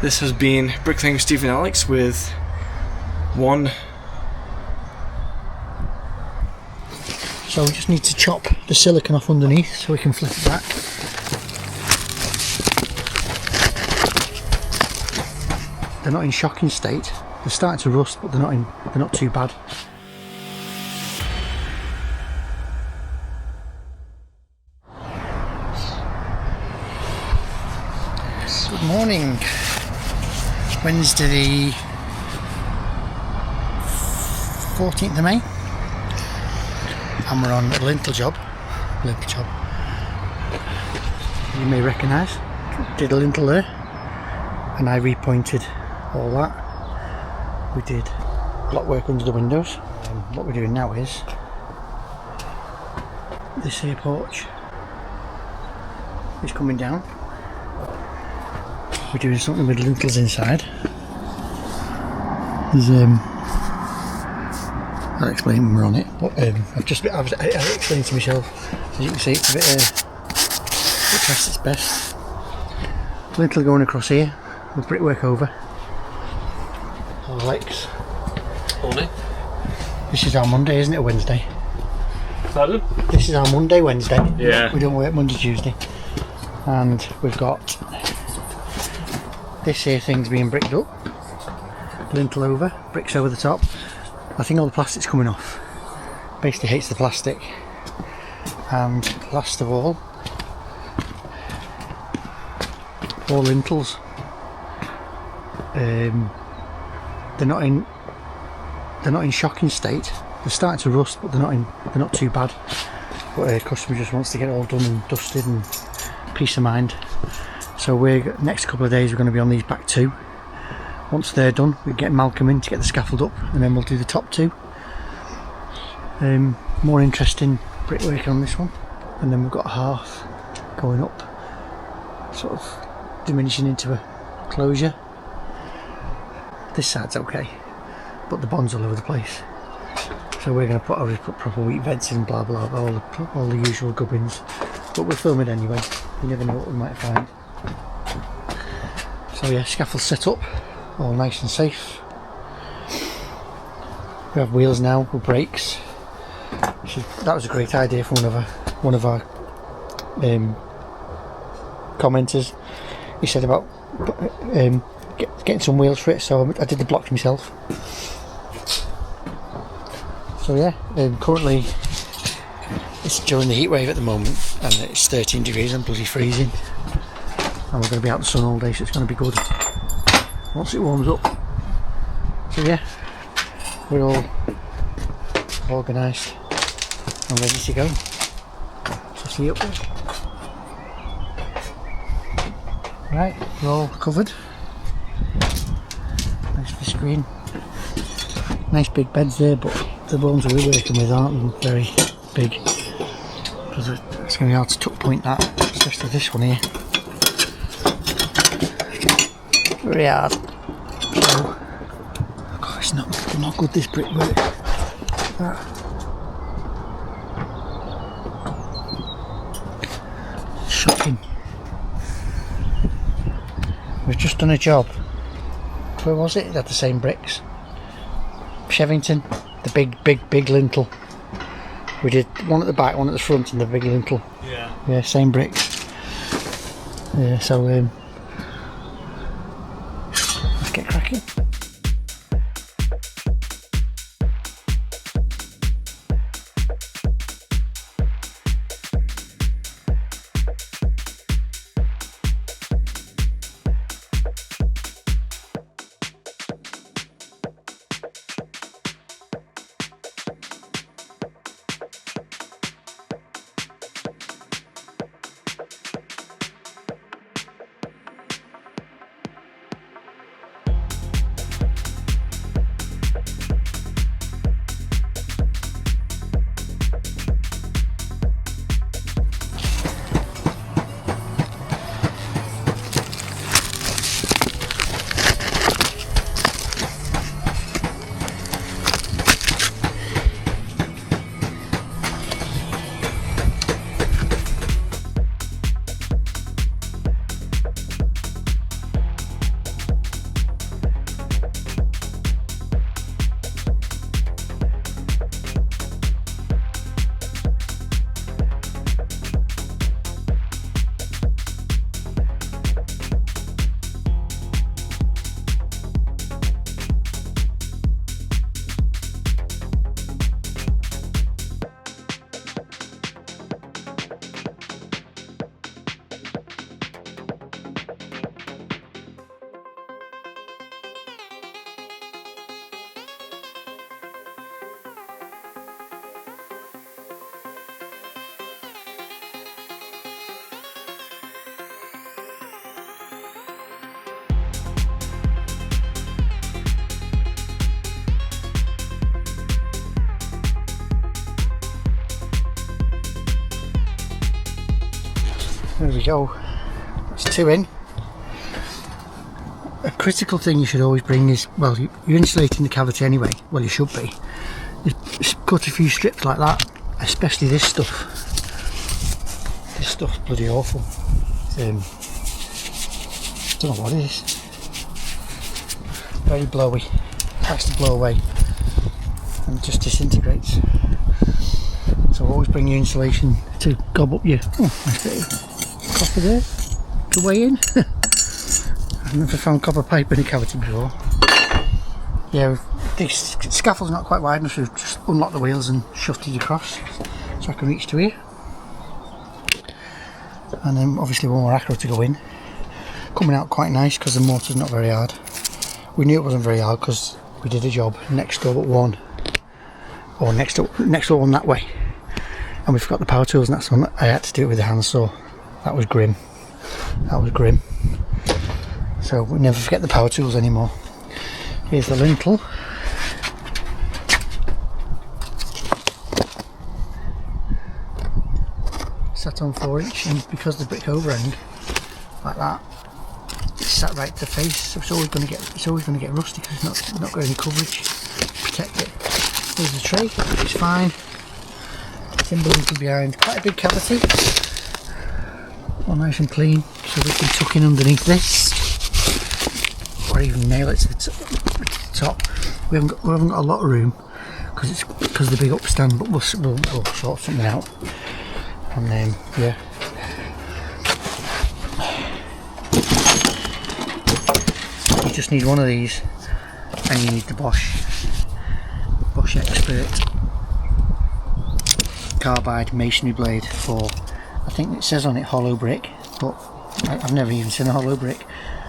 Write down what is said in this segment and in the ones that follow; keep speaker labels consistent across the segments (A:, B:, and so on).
A: This has been Bricklaying with Steve and Alex with one.
B: So we just need to chop the silicone off underneath so we can flip it back. They're not in shocking state. They're starting to rust, but they're not too bad. Good morning. Wednesday the 14th of May. And we're on a lintel job. You may recognise. Did a lintel there, and I repointed all that. We did block work under the windows. What we're doing now is this here porch is coming down. We're doing something with lintels inside. There's I'll explain when we're on it. But I explained to myself. As you can see, it's a bit past its best. Lintel going across here with brickwork over. Alex.
A: Morning.
B: This is our Monday, isn't it? Or Wednesday?
A: Pardon?
B: This is our Monday, Wednesday.
A: Yeah.
B: We don't work Monday, Tuesday. And we've got this here thing's being bricked up. Lintel over, bricks over the top. I think all the plastic's coming off. Basically hates the plastic. And last of all lintels. They're not in shocking state. They're starting to rust, but they're not too bad. But customer just wants to get it all done and dusted and peace of mind. So next couple of days we're going to be on these back two. Once they're done, we get Malcolm in to get the scaffold up, and then we'll do the top two. More interesting brickwork on this one, and then we've got half going up, sort of diminishing into a closure. This side's okay, but the bond's all over the place. So we're going to put proper wheat vents in, blah blah blah, all the usual gubbins. But we'll film it anyway. You never know what we might find. So yeah, scaffold set up, all nice and safe. We have wheels now with brakes. That was a great idea for one of our commenters. He said about getting some wheels for it, so I did the blocks myself. So yeah, currently it's during the heat wave at the moment, and it's 13 degrees and bloody freezing. And we're going to be out in the sun all day, so it's going to be good once it warms up. So yeah, we're all organised and ready to go. So see you up there. Right, we're all covered. Nice for the screen. Nice big beds there, but the ones we're working with aren't very big, because it's going to be hard to tuck point that, especially this one here. Very hard. So, God, it's not good, this brickwork. Shocking. We've just done a job. Where was it? It had the same bricks. Shevington, the big lintel. We did one at the back, one at the front, and the big lintel. Yeah, same bricks. Yeah, so let's get cracking. we go. It's 2 in. A critical thing you should always bring is, well, you're insulating the cavity anyway, well you should be. Just cut a few strips like that, especially this stuff. This stuff's bloody awful. Don't know what it is. Very blowy. Has to blow away and it just disintegrates. So always bring your insulation to gob up your nice bit of copper there to weigh in. I've never found copper pipe in a cavity before. Yeah, the scaffold's not quite wide enough, so we've just unlocked the wheels and shoved it across so I can reach to here. And then obviously one more acro to go in. Coming out quite nice because the mortar's not very hard. We knew it wasn't very hard because we did a job next door but one, or next door one that way, and we forgot the power tools, and that's when I had to do it with the handsaw. That was grim. That was grim. So we never forget the power tools anymore. Here's the lintel. Sat on 4-inch, and because the brick overhang like that, it's sat right to face, so it's always going to get rusty because it's not got any coverage to protect it. There's the tray, it's fine. Timber lintel behind, quite a big cavity. All nice and clean, so we can tuck in underneath this, or even nail it to the top. We haven't got a lot of room because of the big upstand, but we'll sort something out. And then yeah. You just need one of these, and you need the Bosch Expert carbide masonry blade for, I think it says on it hollow brick, but I've never even seen a hollow brick.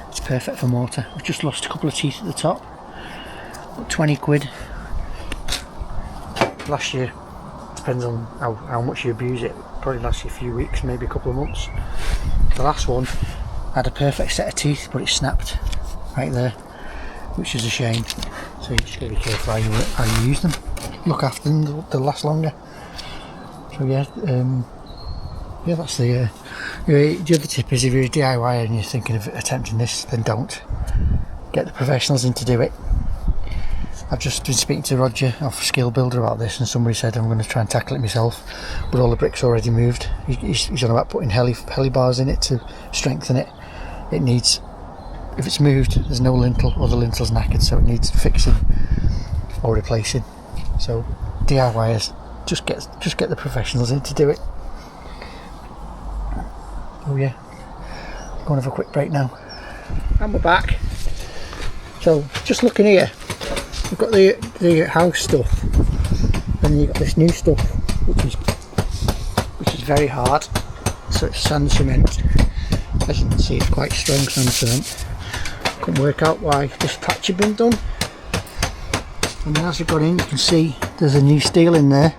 B: It's perfect for mortar. We've just lost a couple of teeth at the top, but 20 quid. Last year, depends on how much you abuse it, probably lasts you a few weeks, maybe a couple of months. The last one had a perfect set of teeth, but it snapped right there, which is a shame. So you just got to be careful how you use them. Look after them, they'll last longer. So yeah, that's the other tip is, if you're a DIY and you're thinking of attempting this, then don't. Get the professionals in to do it. I've just been speaking to Roger off Skill Builder about this, and somebody said I'm going to try and tackle it myself, but all the bricks already moved. He's on about putting heli bars in it to strengthen it. It needs, if it's moved, there's no lintel, or the lintel's knackered, so it needs fixing or replacing. So DIYers, just get the professionals in to do it. Oh yeah, go and have a quick break now. And we're back. So just looking here, we've got the house stuff, and you've got this new stuff which is very hard. So it's sand cement. As you can see, it's quite strong sand cement. Couldn't work out why this patch had been done. And then as we've got in, you can see there's a new steel in there,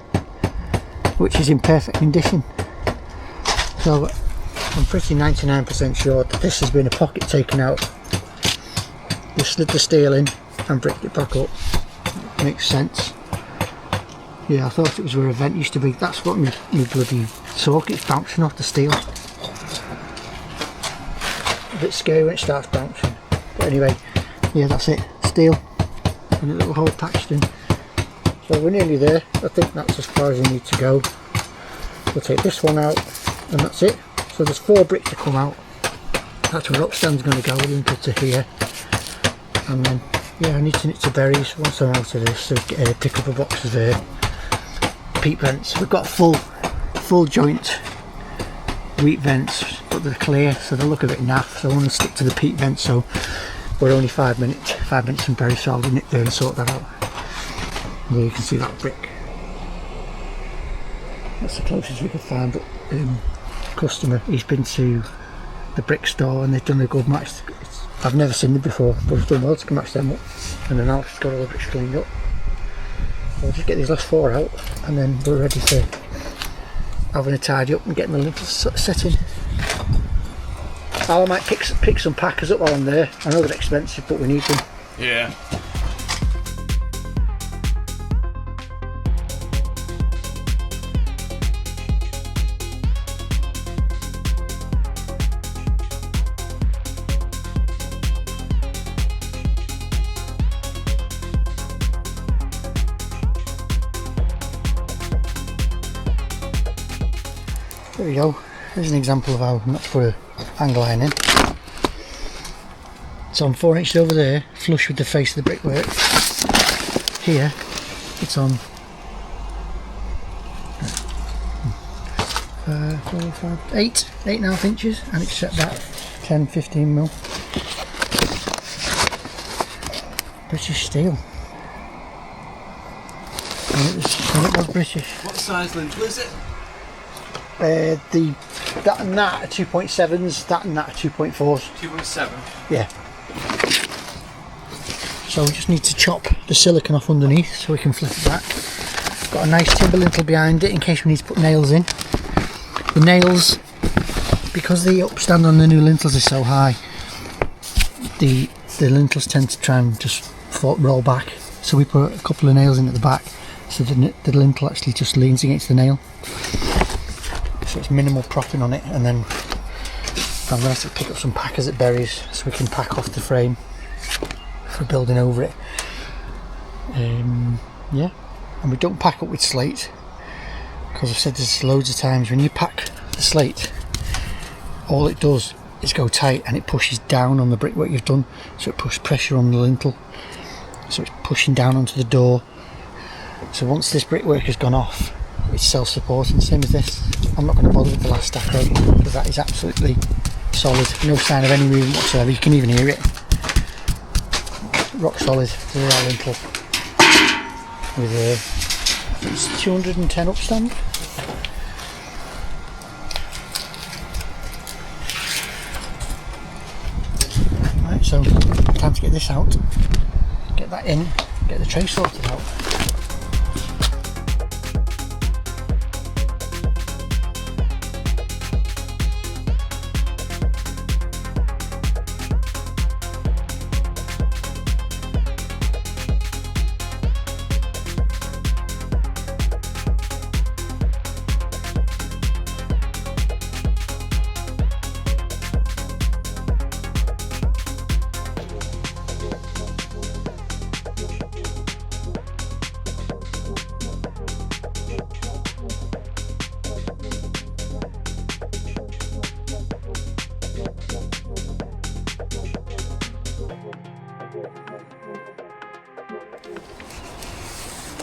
B: which is in perfect condition. So I'm pretty 99% sure that this has been a pocket taken out. They slid the steel in and bricked it back up. Makes sense. Yeah, I thought it was where a vent used to be. That's what my bloody socket's bouncing off the steel. A bit scary when it starts bouncing. But anyway, yeah, that's it. Steel and a little hole patched in. So we're nearly there. I think that's as far as we need to go. We'll take this one out and that's it. So there's 4 bricks to come out. That's where upstand's going to go, lintel to here. And then, yeah, I need to knit to berries once I'm out of this, so pick up a box of peat vents. We've got full joint wheat vents, but they're clear, so they look a bit naff, so I want to stick to the peat vents, so we're only 5 minutes from berry, so I'll knit there and sort that out. And there you can see that brick. That's the closest we could find, but customer, he's been to the brick store and they've done a good match. I've never seen them before, but we've done well to match them up, and then Alex has got all the bricks cleaned up. So I'll just get these last 4 out and then we're ready for having a tidy up and getting the lintels set in. I might pick some packers up while I'm there. I know they're expensive, but we need them.
A: Yeah.
B: There we go. Here's an example of how not to put an angle iron in. So I'm 4 inches over there, flush with the face of the brickwork. Here, it's on 8.5 inches, and it's set back 10-15 mil. British steel. And it was British.
A: What size lintel is it?
B: That and that are 2.7s, that and that are 2.4s.
A: 2.7?
B: Yeah. So we just need to chop the silicon off underneath so we can flip it back. Got a nice timber lintel behind it in case we need to put nails in. The nails, because the upstand on the new lintels is so high, the lintels tend to try and just roll back. So we put a couple of nails in at the back so the lintel actually just leans against the nail. So it's minimal propping on it, and then I'm going to have to pick up some packers at Berries so we can pack off the frame for building over it. Yeah, and we don't pack up with slate because I've said this loads of times. When you pack the slate, all it does is go tight and it pushes down on the brickwork you've done, so it puts pressure on the lintel, so it's pushing down onto the door. So once this brickwork has gone off, it's self-supporting, same as this. I'm not going to bother with the last stack rope because that is absolutely solid, no sign of any movement whatsoever. You can even hear it. Rock solid. There's our lintel with it's 210 upstand. Right, so time to get this out, get that in, get the tray sorted out.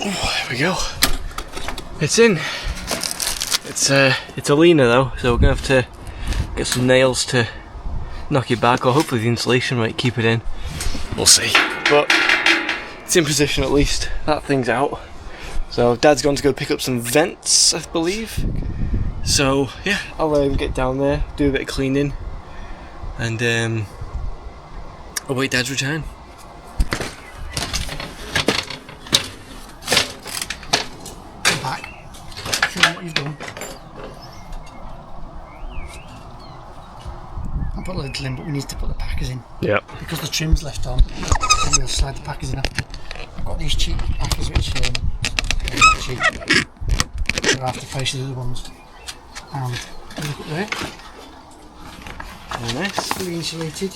A: Oh, there we go. It's in. It's a leaner though, so we're gonna have to get some nails to knock it back, or hopefully the insulation might keep it in. We'll see. But it's in position at least. That thing's out. So Dad's gone to go pick up some vents, I believe. So yeah, I'll get down there, do a bit of cleaning, and await Dad's return.
B: What you've done. I'll put a lintel in, but we need to put the packers in.
A: Yeah.
B: Because the trim's left on, and we'll slide the packers in after. I've got these cheap packers which are not cheap. They're half the price of the other ones. And look up there.
A: Very nice.
B: Fully insulated.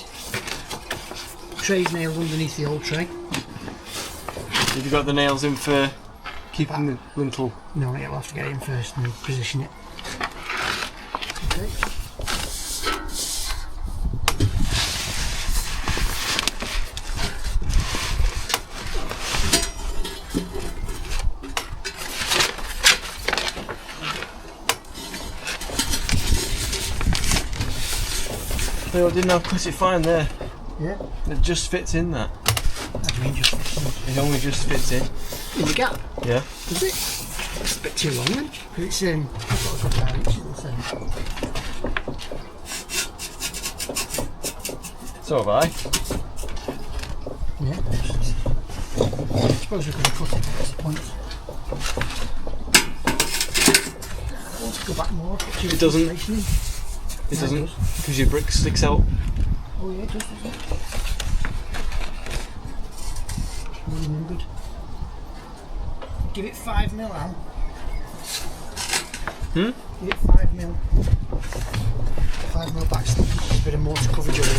B: Tray's nailed underneath the old tray.
A: Have you got the nails in for keeping the lintel?
B: No, we'll have to get it in first and position it. Okay.
A: They didn't have cut it fine there.
B: Yeah.
A: It just fits in that.
B: What do you mean just fits in?
A: It only just fits in.
B: In the gap?
A: Yeah.
B: Does it? It's a bit too long then. It's I've got a good 9 inches the same.
A: So have I.
B: Yeah. I suppose we could have cut it at this point. I want to go back more.
A: It doesn't. It doesn't, because your brick sticks out.
B: Oh yeah, it does, doesn't it? Really remembered. Give it 5 mil, Al. Give it 5 mil. 5 mil back, a bit of mortar coverage over the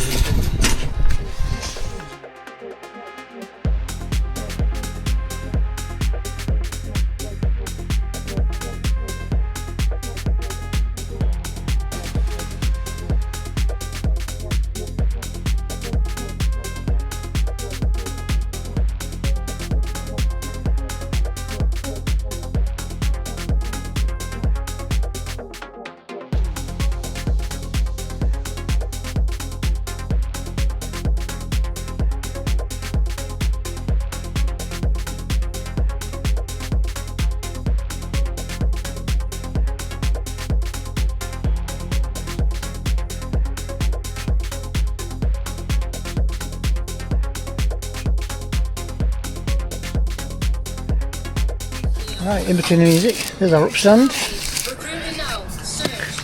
B: Right, in between the music, there's our upstand.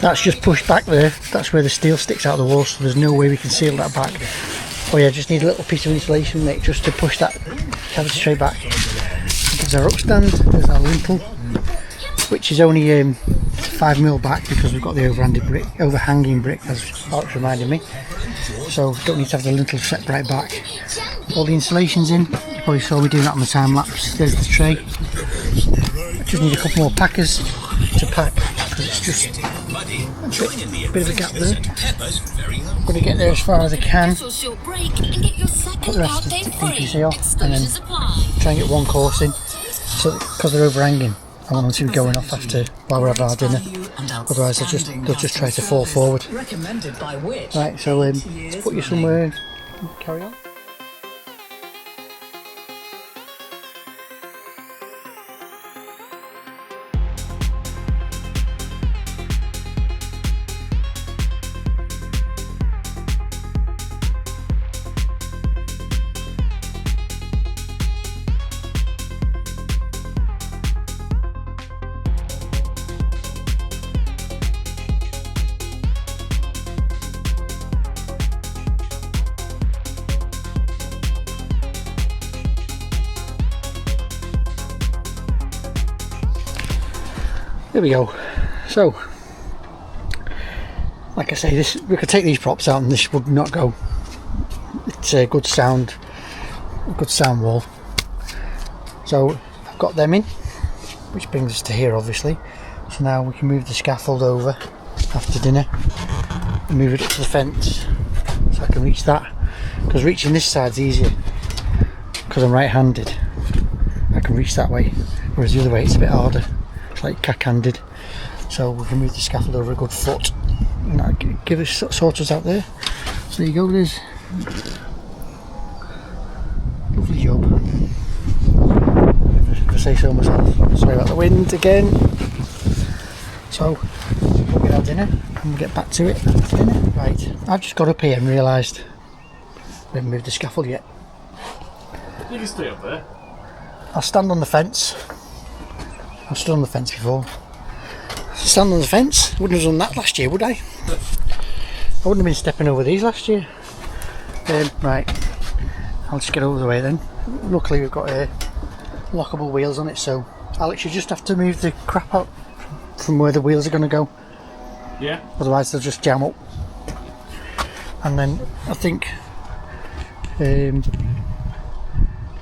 B: That's just pushed back there. That's where the steel sticks out of the wall, so there's no way we can seal that back. Oh yeah, just need a little piece of insulation, mate, just to push that cavity tray back. There's our upstand, there's our lintel, which is only 5mm back because we've got the overhanging brick, as Alex reminded me. So don't need to have the lintel set right back. All the insulation's in. You probably saw me doing that on the time lapse. There's the tray. I just need a couple more packers to pack because it's just a bit of a gap there. I'm going to get there as far as I can. Put the rest of the PVC off and then try and get one course in. So because they're overhanging, I want them to be going off after while we have our dinner. Otherwise they'll just try to fall forward. Right, so let's put you somewhere and carry on. There we go. So, like I say, we could take these props out and this would not go. It's a good sound wall. So I've got them in, which brings us to here obviously. So now we can move the scaffold over after dinner and move it up to the fence so I can reach that, because reaching this side's easier because I'm right-handed. I can reach that way, whereas the other way it's a bit harder, like cack-handed. So we can move the scaffold over a good foot and that'll give us sorters out there. So there you go, there's lovely job, if I say so myself. Sorry about the wind again. So we'll get our dinner and we'll get back to it after dinner. Right, I've just got up here and realised we haven't moved the scaffold yet.
A: You can stay up there.
B: I'll stand on the fence. I've stood on the fence before. Stand on the fence? Wouldn't have done that last year, would I? I wouldn't have been stepping over these last year. Right, I'll just get over the way then. Luckily we've got lockable wheels on it, so Alex, you just have to move the crap out from where the wheels are going to go.
A: Yeah.
B: Otherwise they'll just jam up. And then I think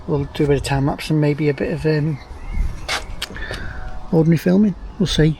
B: we'll do a bit of time lapse and maybe a bit of ordinary filming. We'll see.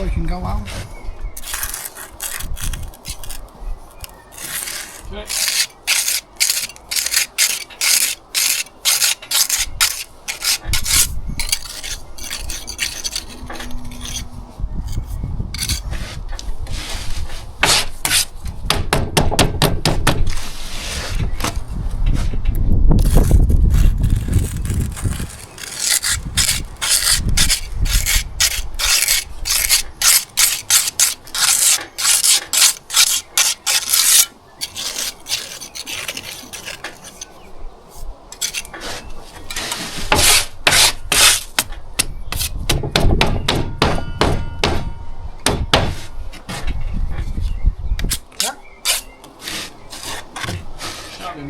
B: before you can go out.
A: Okay.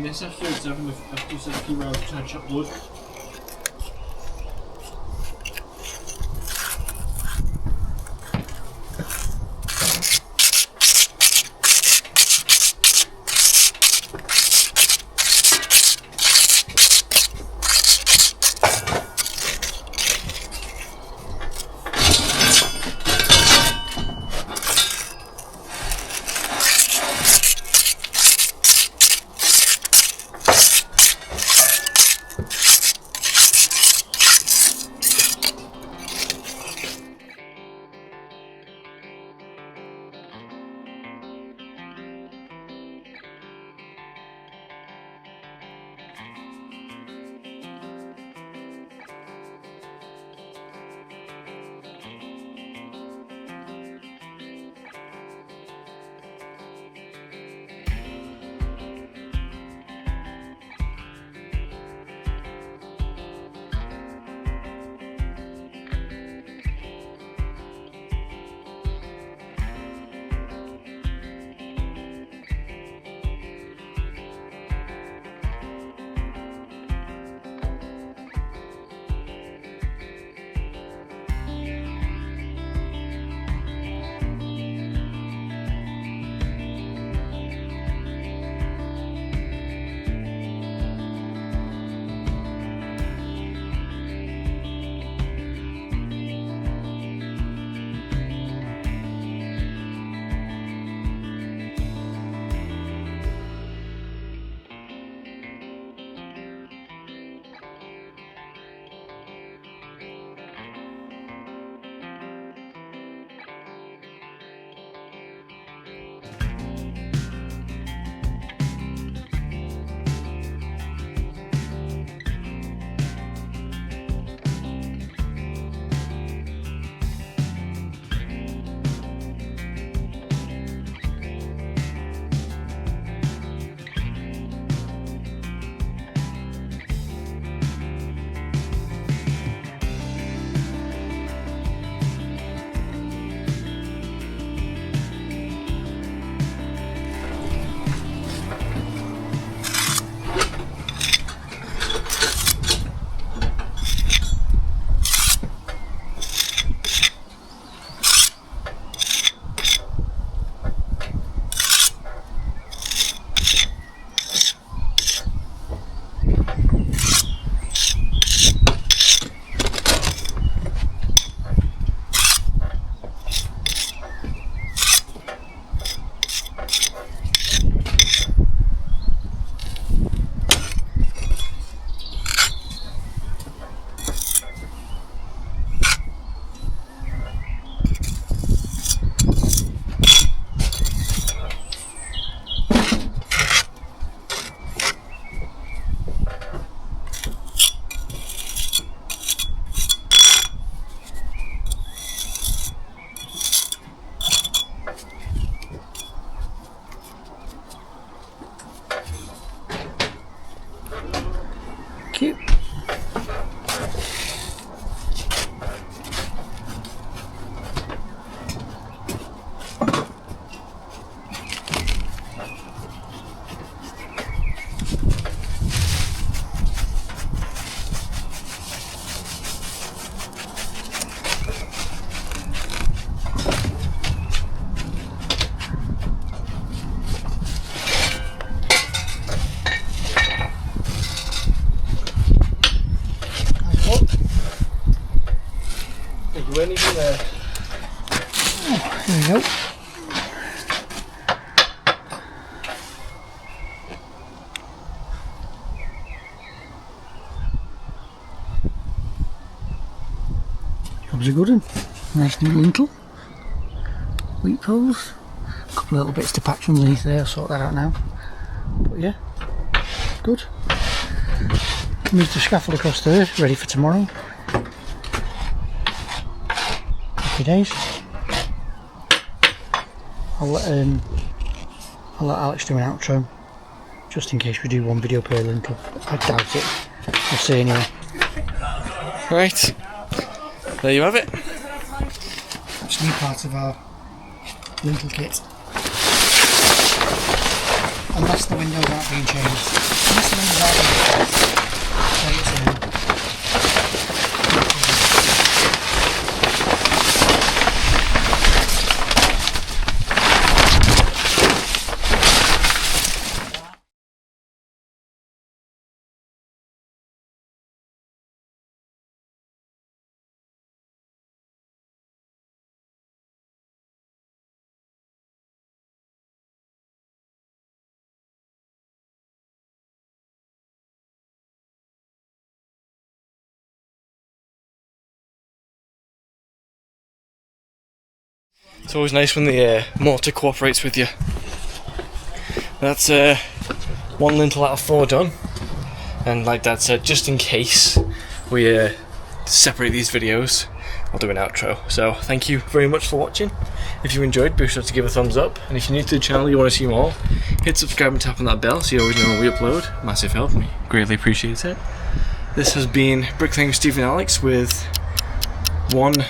A: This afterwards, I've just had a few hours trying to chop wood.
B: Cute.
A: Anything there?
B: There we go. Job's a good one. Nice new lintel. Wheat poles. A couple of little bits to patch underneath there, I'll sort that out now. But yeah, good. Moved the scaffold across there, ready for tomorrow. Happy days. I'll let Alex do an outro, just in case we do one video per lintel. I doubt it. We'll see anyway.
A: Right, there you have it.
B: It's a new part of our lintel kit. Unless the windows aren't being changed. Unless the windows aren't being changed.
A: It's always nice when the mortar cooperates with you. That's one lintel out of 4 done, and like Dad said, just in case we separate these videos, I'll do an outro. So thank you very much for watching. If you enjoyed, be sure to give a thumbs up, and if you're new to the channel, you want to see more, hit subscribe and tap on that bell so you always know when we upload. Massive help, me greatly appreciate it. This has been Bricklaying Steve and Alex with one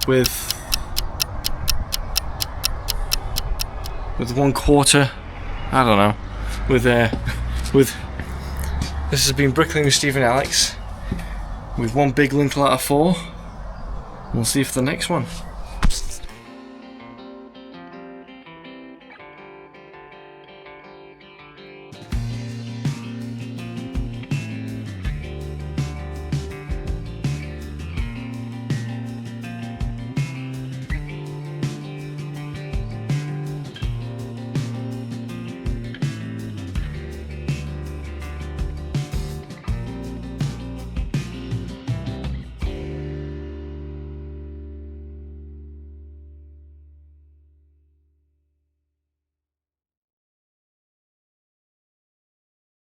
A: 1/4, I don't know, with this has been Bricklaying with Steve and Alex with one big lintel out of 4. We'll see you for the next one.